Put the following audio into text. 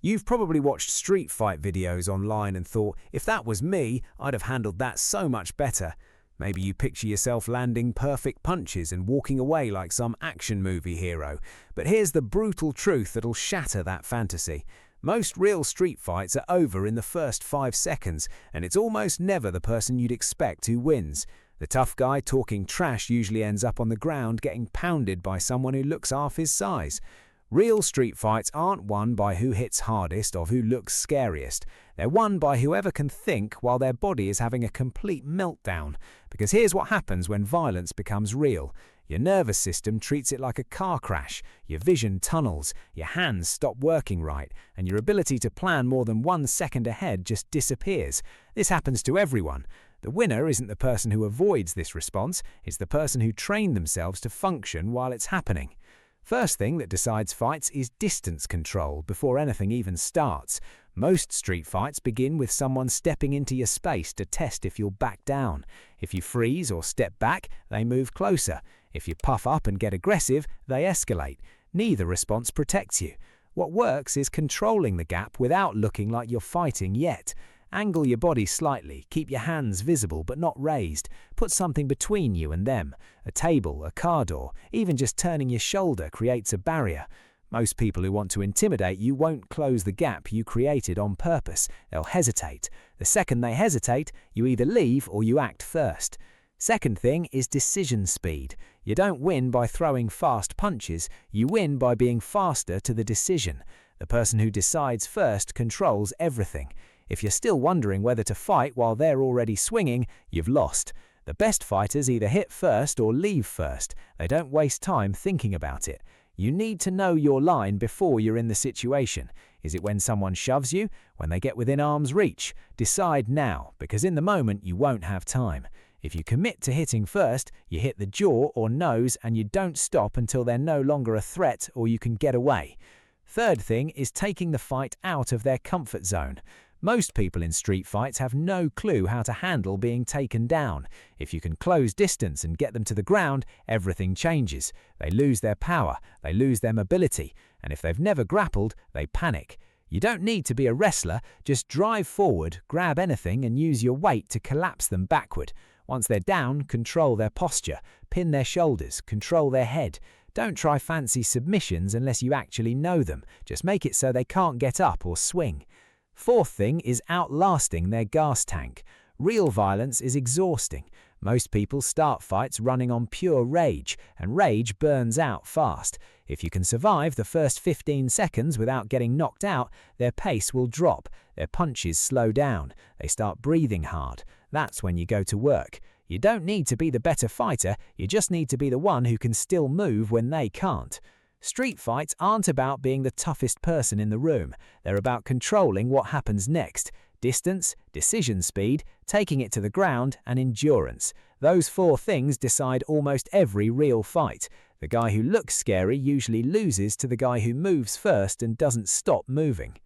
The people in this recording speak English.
You've probably watched street fight videos online and thought, if that was me, I'd have handled that so much better. Maybe you picture yourself landing perfect punches and walking away like some action movie hero. But here's the brutal truth that'll shatter that fantasy. Most real street fights are over in the first 5 seconds, and it's almost never the person you'd expect who wins. The tough guy talking trash usually ends up on the ground getting pounded by someone who looks half his size. Real street fights aren't won by who hits hardest or who looks scariest. They're won by whoever can think while their body is having a complete meltdown. Because here's what happens when violence becomes real. Your nervous system treats it like a car crash, your vision tunnels, your hands stop working right, and your ability to plan more than 1 second ahead just disappears. This happens to everyone. The winner isn't the person who avoids this response, it's the person who trained themselves to function while it's happening. First thing that decides fights is distance control before anything even starts. Most street fights begin with someone stepping into your space to test if you'll back down. If you freeze or step back, they move closer. If you puff up and get aggressive, they escalate. Neither response protects you. What works is controlling the gap without looking like you're fighting yet. Angle your body slightly, keep your hands visible but not raised. Put something between you and them. A table, a car door, even just turning your shoulder creates a barrier. Most people who want to intimidate you won't close the gap you created on purpose. They'll hesitate. The second they hesitate, you either leave or you act first. Second thing is decision speed. You don't win by throwing fast punches, you win by being faster to the decision. The person who decides first controls everything. If you're still wondering whether to fight while they're already swinging, you've lost. The best fighters either hit first or leave first. They don't waste time thinking about it. You need to know your line before you're in the situation. Is it when someone shoves you? When they get within arm's reach? Decide now, because in the moment you won't have time. If you commit to hitting first, you hit the jaw or nose and you don't stop until they're no longer a threat or you can get away. Third thing is taking the fight out of their comfort zone. Most people in street fights have no clue how to handle being taken down. If you can close distance and get them to the ground, everything changes. They lose their power, they lose their mobility, and if they've never grappled, they panic. You don't need to be a wrestler, just drive forward, grab anything and use your weight to collapse them backward. Once they're down, control their posture, pin their shoulders, control their head. Don't try fancy submissions unless you actually know them. Just make it so they can't get up or swing. Fourth thing is outlasting their gas tank. Real violence is exhausting. Most people start fights running on pure rage, and rage burns out fast. If you can survive the first 15 seconds without getting knocked out, their pace will drop, their punches slow down, they start breathing hard. That's when you go to work. You don't need to be the better fighter, you just need to be the one who can still move when they can't. Street fights aren't about being the toughest person in the room. They're about controlling what happens next. Distance, decision speed, taking it to the ground, and endurance. Those 4 things decide almost every real fight. The guy who looks scary usually loses to the guy who moves first and doesn't stop moving.